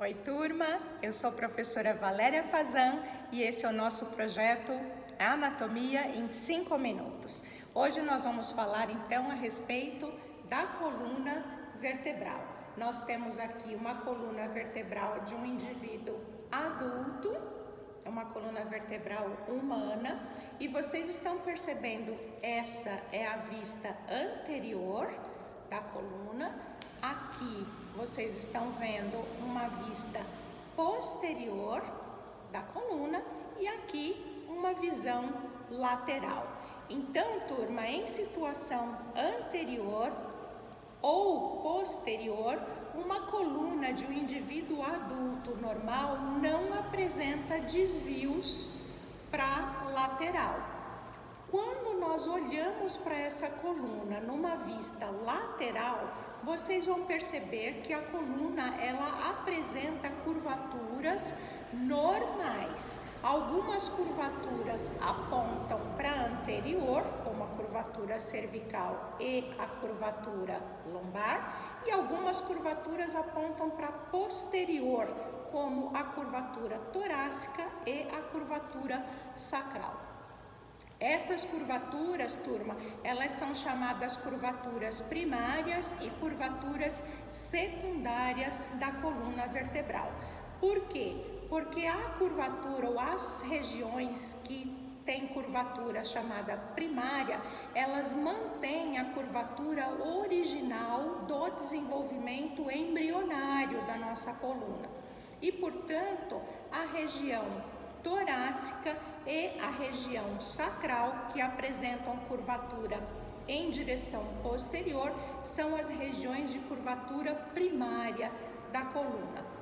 Oi, turma! Eu sou a professora Valéria Fazan e esse é o nosso projeto Anatomia em 5 minutos. Hoje nós vamos falar então a respeito da coluna vertebral. Nós temos aqui uma coluna vertebral de um indivíduo adulto, é uma coluna vertebral humana, e vocês estão percebendo, essa é a vista anterior da coluna. Aqui vocês estão vendo uma vista posterior da coluna e aqui uma visão lateral. Então, turma, em situação anterior ou posterior, uma coluna de um indivíduo adulto normal não apresenta desvios para lateral. Quando nós olhamos para essa coluna numa vista lateral, vocês vão perceber que a coluna ela apresenta curvaturas normais. Algumas curvaturas apontam para anterior, como a curvatura cervical e a curvatura lombar, e algumas curvaturas apontam para posterior, como a curvatura torácica e a curvatura sacral. Essas curvaturas, turma, elas são chamadas curvaturas primárias e curvaturas secundárias da coluna vertebral. Por quê? Porque a curvatura ou as regiões que têm curvatura chamada primária, elas mantêm a curvatura original do desenvolvimento embrionário da nossa coluna. E, portanto, a região torácica e a região sacral, que apresentam curvatura em direção posterior, são as regiões de curvatura primária da coluna.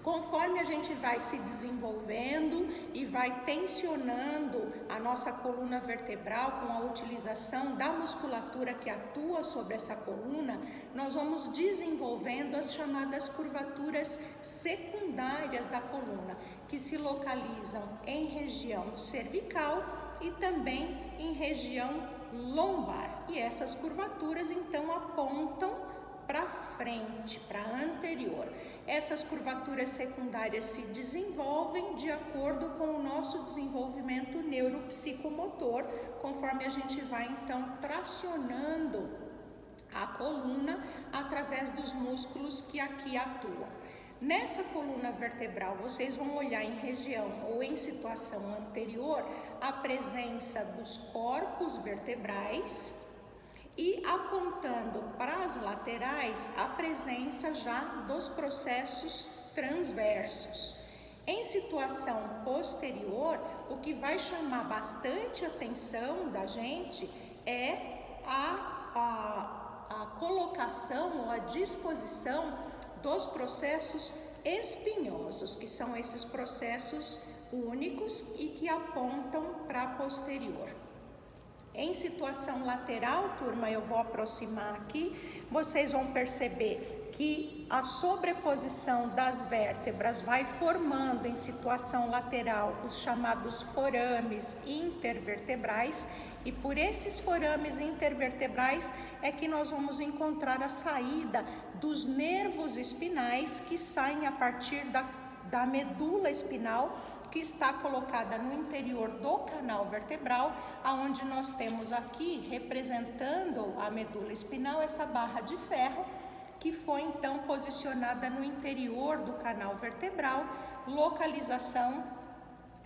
Conforme a gente vai se desenvolvendo e vai tensionando a nossa coluna vertebral com a utilização da musculatura que atua sobre essa coluna, nós vamos desenvolvendo as chamadas curvaturas secundárias da coluna, que se localizam em região cervical e também em região lombar. E essas curvaturas então apontam para frente, para anterior. Essas curvaturas secundárias se desenvolvem de acordo com o nosso desenvolvimento neuropsicomotor, conforme a gente vai então tracionando a coluna através dos músculos que aqui atuam. Nessa coluna vertebral, vocês vão olhar em região ou em situação anterior a presença dos corpos vertebrais e apontando para as laterais a presença já dos processos transversos. Em situação posterior, o que vai chamar bastante atenção da gente é a colocação ou a disposição dos processos espinhosos, que são esses processos únicos e que apontam para posterior. Em situação lateral, turma, eu vou aproximar aqui, vocês vão perceber que a sobreposição das vértebras vai formando em situação lateral os chamados forames intervertebrais, e por esses forames intervertebrais é que nós vamos encontrar a saída dos nervos espinais que saem a partir da medula espinal, que está colocada no interior do canal vertebral, aonde nós temos aqui, representando a medula espinal, essa barra de ferro, que foi então posicionada no interior do canal vertebral, localização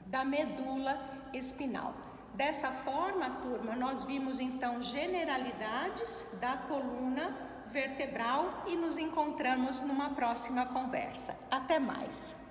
da medula espinal. Dessa forma, turma, nós vimos então generalidades da coluna vertebral e nos encontramos numa próxima conversa. Até mais!